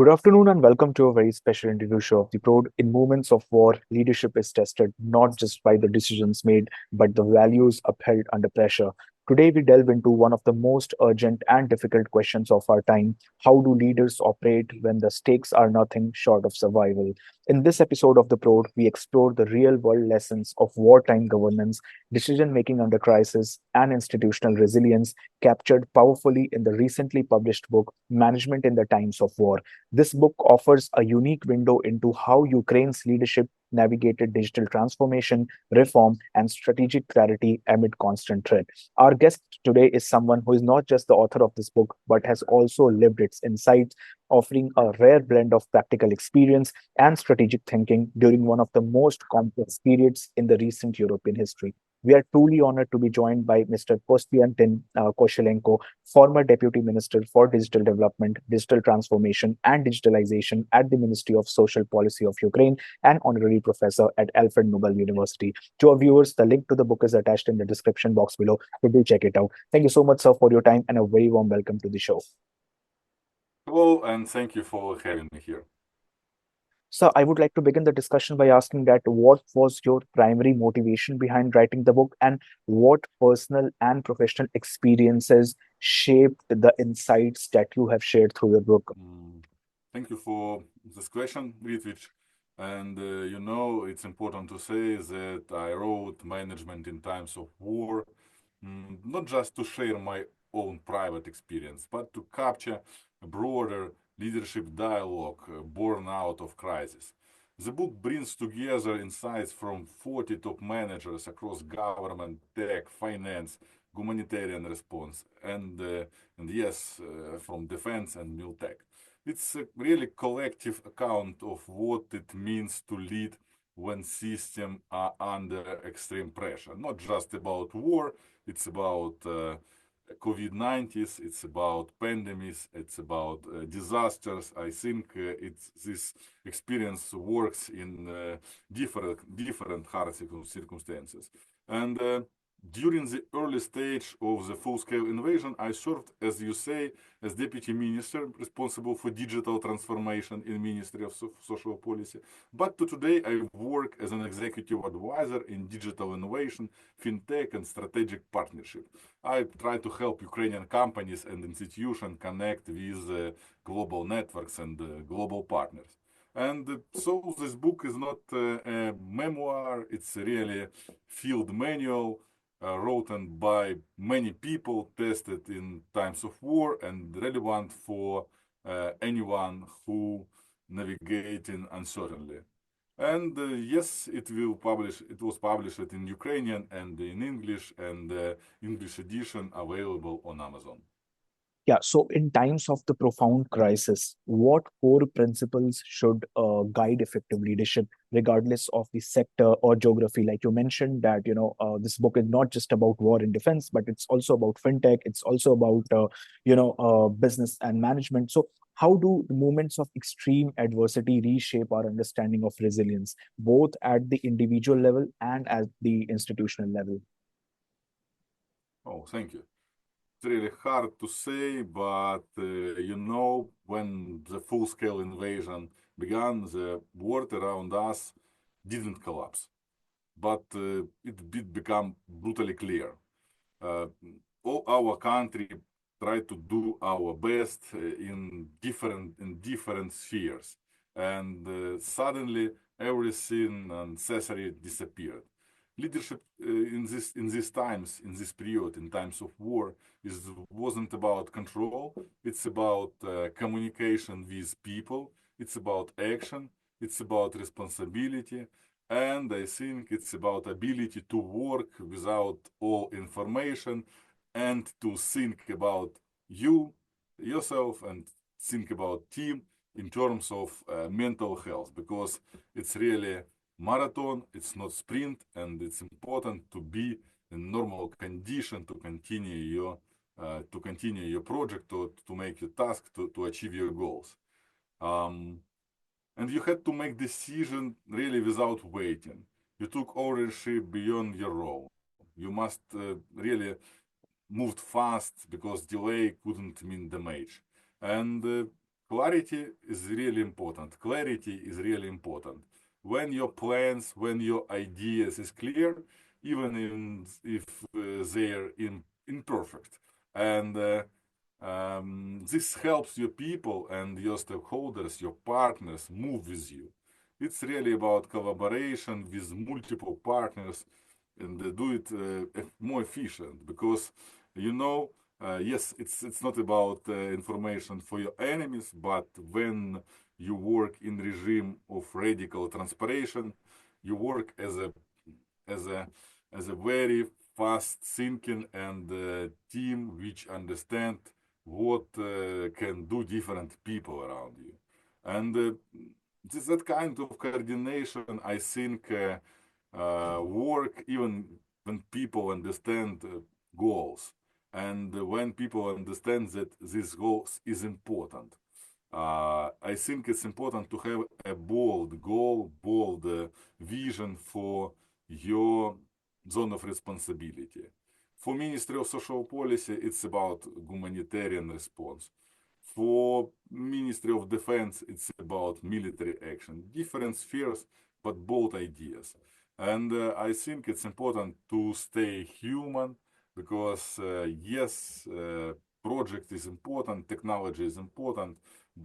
Good afternoon and welcome to a very special interview show of the Prode. In moments of war, leadership is tested not just by the decisions made, but the values upheld under pressure. Today, we delve into one of the most urgent and difficult questions of our time. How do leaders operate when the stakes are nothing short of survival? In this episode of the Prode, we explore the real world lessons of wartime governance, decision making under crisis, and institutional resilience captured powerfully in the recently published book, Management in the Times of War. This book offers a unique window into how Ukraine's leadership navigated digital transformation, reform, and strategic clarity amid constant threat. Our guest today is someone who is not just the author of this book, but has also lived its insights, offering a rare blend of practical experience and strategic thinking during one of the most complex periods in the recent European history. We are truly honored to be joined by Mr. Kostiantyn Koshelenko, former Deputy Minister for Digital Development, Digital Transformation, and Digitalization at the Ministry of Social Policy of Ukraine, and Honorary Professor at Alfred Nobel University. To our viewers, the link to the book is attached in the description box below, so do check it out. Thank you so much, sir, for your time and a very warm welcome to the show. Hello, and thank you for having me here. So I would like to begin the discussion by asking that what was your primary motivation behind writing the book and what personal and professional experiences shaped the insights that you have shared through your book? Thank you for this question, Ritvich. And it's important to say that I wrote Management in Times of War, not just to share my own private experience, but to capture a broader leadership dialogue born out of crisis. The book brings together insights from 40 top managers across government, tech, finance, humanitarian response, and yes, from defense and miltech. It's a really collective account of what it means to lead when systems are under extreme pressure. Not just about war, it's about COVID-19, it's about pandemics, it's about disasters. I think this experience works in different hard circumstances. And during the early stage of the full-scale invasion, I served, as you say, as deputy minister responsible for digital transformation in Ministry of Social Policy. But today I work as an executive advisor in digital innovation, fintech, and strategic partnership. I try to help Ukrainian companies and institutions connect with global networks and global partners. And so this book is not a memoir, it's really a field manual written by many people, tested in times of war, and relevant for anyone who navigating uncertainly. And yes, it was published in Ukrainian and in English, and English edition available on Amazon. Yeah, so in times of the profound crisis, what core principles should guide effective leadership, regardless of the sector or geography? Like you mentioned that, this book is not just about war and defense, but it's also about fintech. It's also about, business and management. So how do the moments of extreme adversity reshape our understanding of resilience, both at the individual level and at the institutional level? Oh, thank you. It's really hard to say, but when the full-scale invasion began, the world around us didn't collapse, but it did become brutally clear. Uh, all our country tried to do our best in different spheres, and suddenly everything necessary disappeared. Leadership in these times, in this period, in times of war, wasn't about control. It's about communication with people. It's about action. It's about responsibility, and I think it's about ability to work without all information and to think about yourself, and think about team in terms of mental health, because it's really marathon, it's not sprint, and it's important to be in normal condition to continue your project, to make your task, to achieve your goals. Um, and you had to make decision really without waiting. You took ownership beyond your role. You must really moved fast, because delay couldn't mean damage. And clarity is really important. Clarity is really important. When your plans, when your ideas is clear, even if they're imperfect, and this helps your people and your stakeholders, your partners move with you. It's really about collaboration with multiple partners and do it more efficient because you know yes, it's not about information for your enemies, but when you work in regime of radical transpiration, you work as a as a very fast thinking and team which understand what can do different people around you, and this that kind of coordination I think work even when people understand goals and when people understand that this goals is important. I think it's important to have a bold goal, bold vision for your zone of responsibility. For Ministry of Social Policy, it's about humanitarian response. For Ministry of Defense, it's about military action. Different spheres, but both ideas. And I think it's important to stay human because, yes, project is important, technology is important,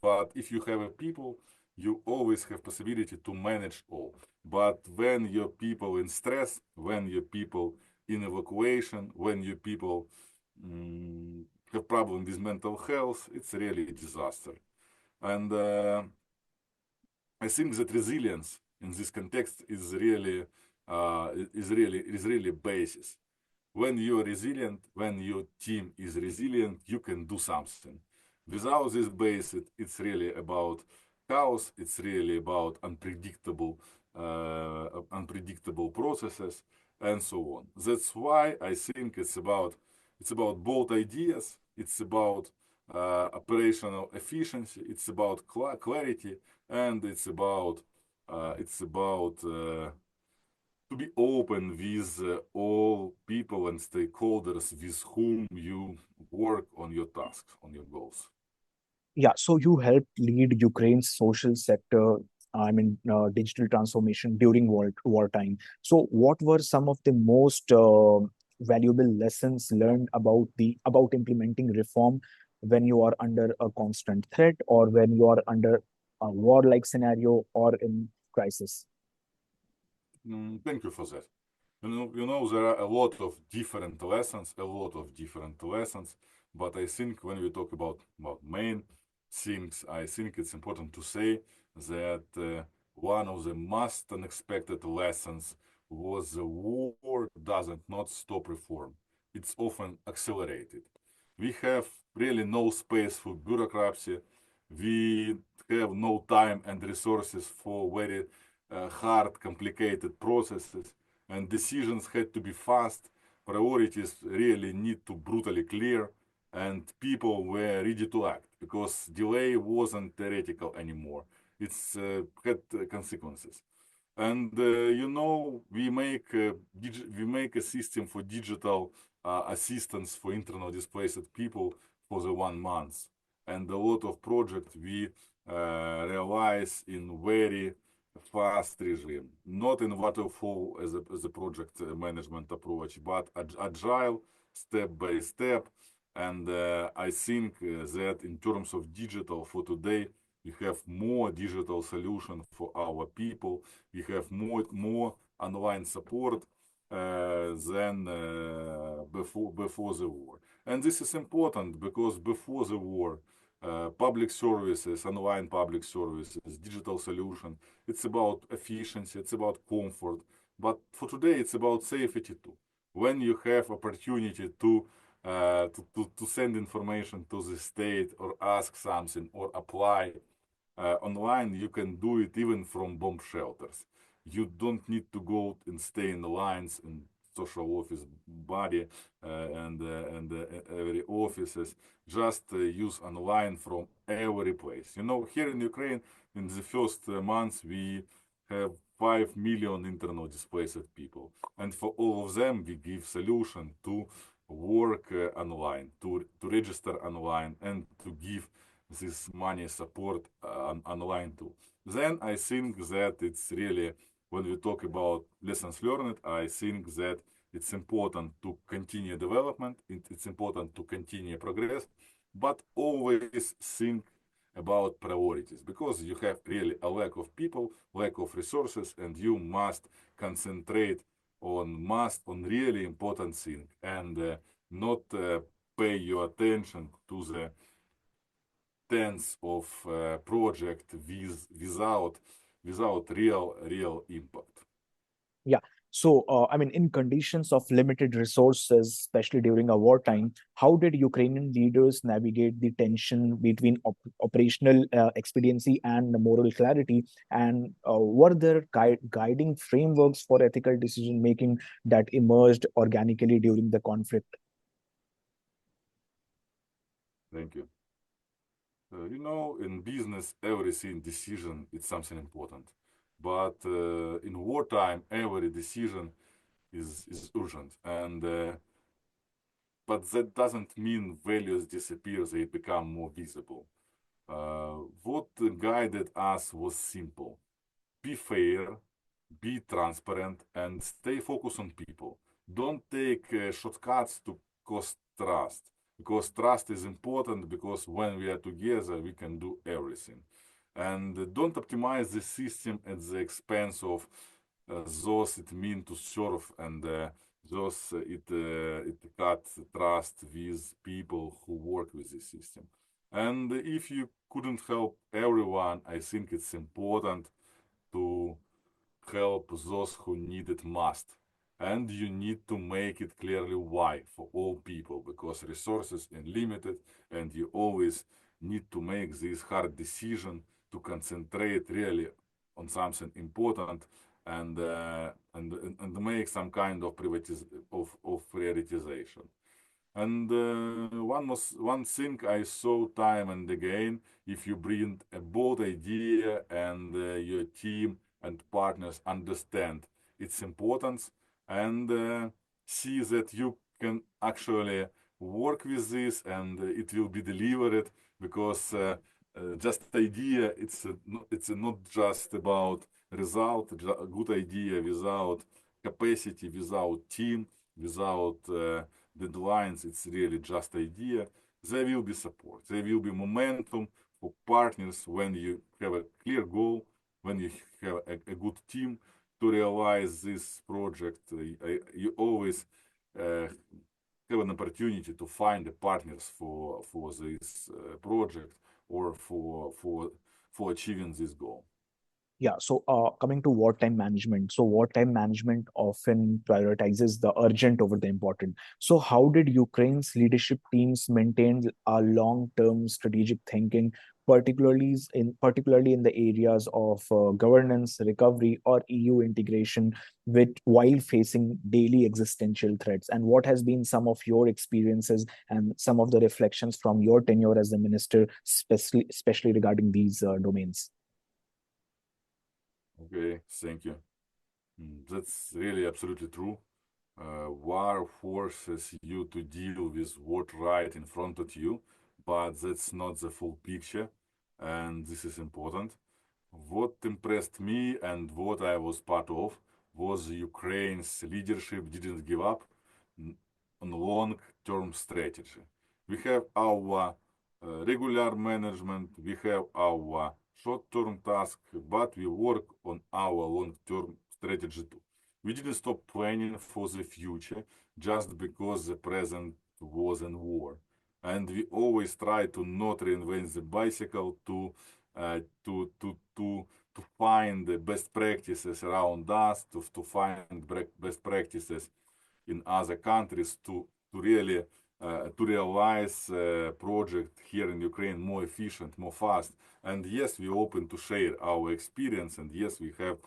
but if you have a people, you always have possibility to manage all. But when your people in stress, when your people in evacuation, when your people have problem with mental health, it's really a disaster. And I think that resilience in this context is really basis. When you are resilient, when your team is resilient, you can do something. Without this base, it's really about chaos. It's really about unpredictable processes and so on. That's why I think it's about both ideas. It's about operational efficiency. It's about clarity, and it's about to be open with all people and stakeholders with whom you work on your tasks, on your goals. Yeah, so you helped lead Ukraine's social sector, digital transformation during wartime. So, what were some of the most valuable lessons learned about implementing reform when you are under a constant threat, or when you are under a war-like scenario, or in crisis? Thank you for that. There are a lot of different lessons, but I think when we talk about main things, I think it's important to say that one of the most unexpected lessons was the war doesn't not stop reform. It's often accelerated. We have really no space for bureaucracy. We have no time and resources for very hard, complicated processes, and decisions had to be fast. Priorities really need to brutally clear, and people were ready to act because delay wasn't theoretical anymore. It's had consequences. And we make a system for digital assistance for internally displaced people for the 1 month, and a lot of projects we realize in very fast regime, not in waterfall as a project management approach, but agile, step by step. And I think that in terms of digital for today, we have more digital solution for our people. We have more online support than before the war. And this is important because before the war, public services, online public services, digital solution, it's about efficiency, it's about comfort. But for today, it's about safety too. When you have opportunity to send information to the state or ask something or apply online, you can do it even from bomb shelters. You don't need to go and stay in the lines in social office body every offices. Just use online from every place. Here in Ukraine, in the first months, we have 5 million internal displaced people, and for all of them, we give solution to work online, to register online, and to give this money support online too. Then I think that it's really, when we talk about lessons learned, I think that it's important to continue development, it's important to continue progress, but always think about priorities, because you have really a lack of people, lack of resources, and you must concentrate on really important thing, and not pay your attention to the tens of project without real impact. Yeah. So, I mean, in conditions of limited resources, especially during a wartime, how did Ukrainian leaders navigate the tension between operational expediency and moral clarity? And were there guiding frameworks for ethical decision making that emerged organically during the conflict? Thank you. In business, everything decision is something important, but in wartime, every decision is urgent, and but that doesn't mean values disappear; they become more visible. What guided us was simple: be fair, be transparent, and stay focused on people. Don't take shortcuts to cost trust, because trust is important, because when we are together we can do everything. And don't optimize the system at the expense of those it mean to serve, and those it cut trust with people who work with the system. And if you couldn't help everyone, I think it's important to help those who need it most. And you need to make it clearly why for all people, because resources are limited, and you always need to make this hard decision to concentrate really on something important, and make some kind of prioritization. And one thing I saw time and again: if you bring a bold idea and your team and partners understand its importance, and see that you can actually work with this, and it will be delivered, because just idea, it's not just about result. A good idea without capacity, without team, without deadlines, it's really just idea. There will be support, there will be momentum for partners when you have a clear goal, when you have a good team to realize this project. You always have an opportunity to find the partners for this project, or for achieving this goal. Yeah, so coming to wartime management. So wartime management often prioritizes the urgent over the important. So how did Ukraine's leadership teams maintain a long-term strategic thinking, particularly in the areas of governance, recovery, or EU integration, with while facing daily existential threats? And what has been some of your experiences and some of the reflections from your tenure as the minister, especially regarding these domains? Okay, thank you. That's really absolutely true. War forces you to deal with what right in front of you, but that's not the full picture, and this is important. What impressed me and what I was part of was Ukraine's leadership didn't give up on long-term strategy. We have our regular management, we have our short-term task, but we work on our long-term strategy too. We didn't stop planning for the future just because the present was in war. And we always try to not reinvent the bicycle, uh, to, to, to, to find the best practices around us, to find best practices in other countries, to really to realize project here in Ukraine more efficient, more fast. And yes, we open to share our experience, and yes, we have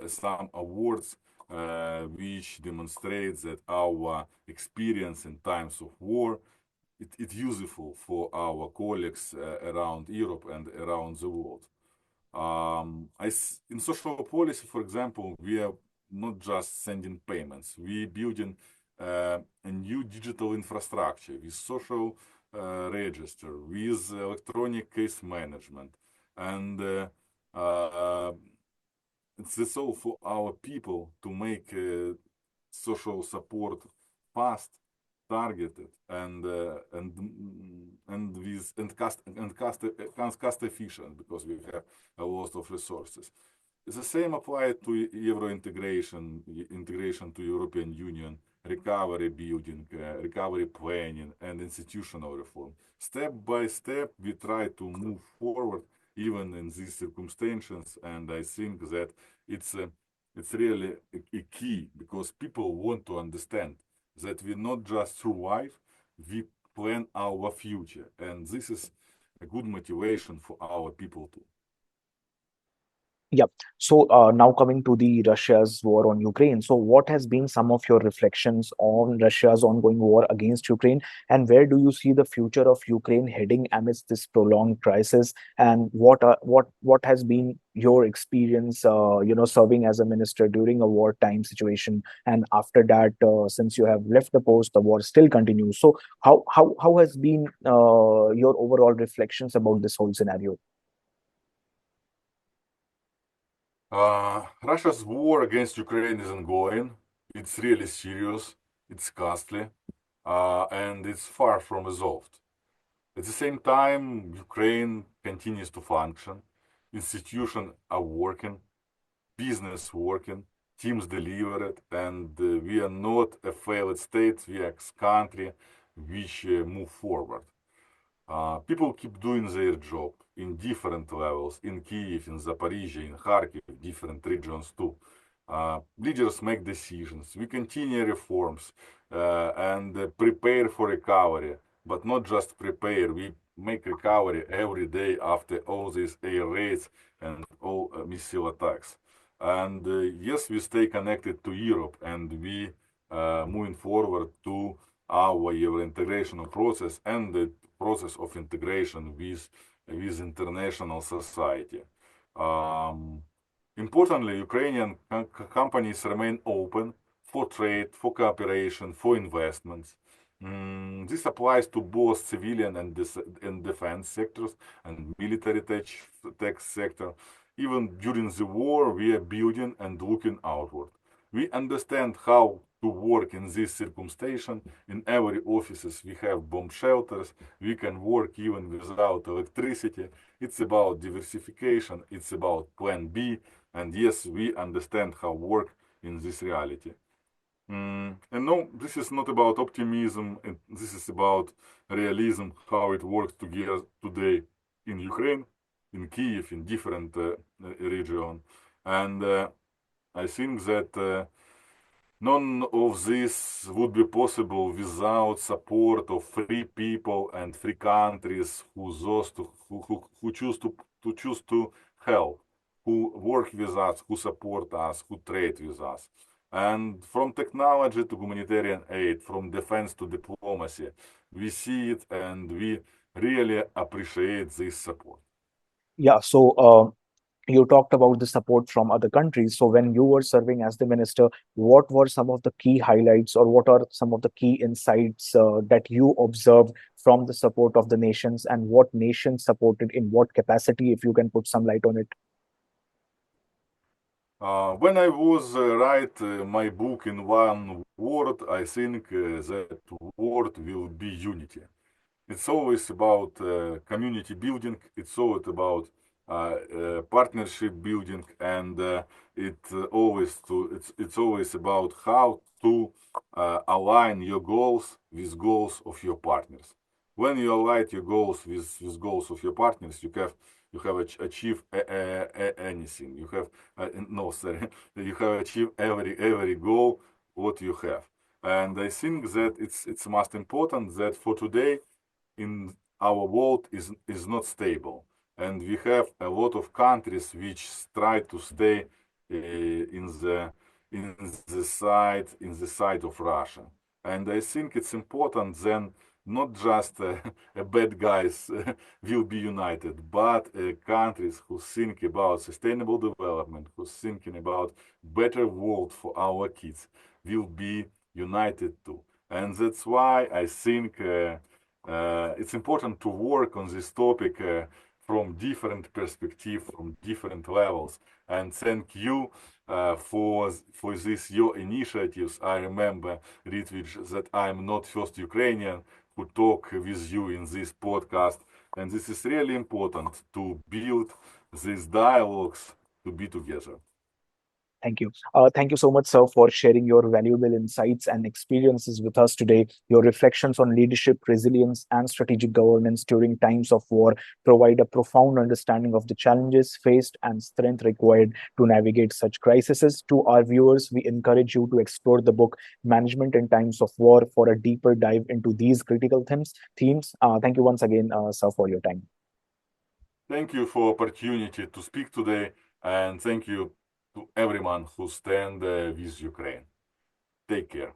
some awards which demonstrates that our experience in times of war, it's useful for our colleagues around Europe and around the world. In social policy, for example, we are not just sending payments. We building a new digital infrastructure with social register, with electronic case management, and uh, it's all for our people to make social support fast, targeted, and with and cost efficient, because we have a lot of resources. The same applies to Euro integration to European Union, recovery building, recovery planning, and institutional reform. Step by step, we try to move forward, even in these circumstances, and I think that it's uh, it's really a key, because people want to understand that we not just survive, we plan our future, and this is a good motivation for our people too. Yeah. So now coming to the Russia's war on Ukraine. So what has been some of your reflections on Russia's ongoing war against Ukraine, and where do you see the future of Ukraine heading amidst this prolonged crisis? And what has been your experience, serving as a minister during a wartime situation, and after that, since you have left the post, the war still continues. So how has been your overall reflections about this whole scenario? Russia's war against Ukraine is ongoing. It's really serious, it's costly, and it's far from resolved. At the same time, Ukraine continues to function, institutions are working, business working, teams delivered, and we are not a failed state, we are a country which move forward. People keep doing their job in different levels, in Kiev, in Zaporizhia, in Kharkiv, different regions too. Leaders make decisions. We continue reforms and prepare for recovery, but not just prepare. We make recovery every day after all these air raids and all missile attacks. And yes, we stay connected to Europe, and we moving forward to our Euro integration process and the process of integration with international society. Um, Importantly, Ukrainian companies remain open for trade, for cooperation, for investments. This applies to both civilian and defense sectors and military tech sector. Even during the war, we are building and looking outward. We understand how to work in this circumstance. In every offices we have bomb shelters. We can work even without electricity. It's about diversification. It's about plan B. And yes, we understand how work in this reality. And no, this is not about optimism. This is about realism, how it works together today in Ukraine, in Kiev, in different region. And I think that none of this would be possible without support of free people and free countries who choose to help, who work with us, who support us, who trade with us. And from technology to humanitarian aid, from defense to diplomacy, we see it and we really appreciate this support. Yeah. So you talked about the support from other countries. So when you were serving as the minister, what were some of the key highlights, or what are some of the key insights that you observed from the support of the nations, and what nations supported in what capacity, if you can put some light on it? When I was write my book in one word, I think that word will be unity. It's always about community building. It's always about partnership building, and it's always about how to align your goals with goals of your partners. When you align your goals with goals of your partners, you have achieved anything. You have no, sorry, you have achieved every goal what you have. And I think that it's most important that for today in our world is not stable, and we have a lot of countries which try to stay in the side of Russia. And I think it's important then not just bad guys will be united, but countries who think about sustainable development, who thinking about better world for our kids, will be united too. And that's why I think It's important to work on this topic from different perspectives, from different levels. And thank you for this your initiatives. I remember, Ritvich, that I'm not first Ukrainian who talk with you in this podcast, and this is really important to build these dialogues to be together. Thank you. Thank you so much, sir, for sharing your valuable insights and experiences with us today. Your reflections on leadership, resilience, and strategic governance during times of war provide a profound understanding of the challenges faced and strength required to navigate such crises. To our viewers, we encourage you to explore the book Management in Times of War for a deeper dive into these critical themes. Thank you once again, sir, for your time. Thank you for opportunity to speak today, and thank you to everyone who stand with Ukraine. Take care.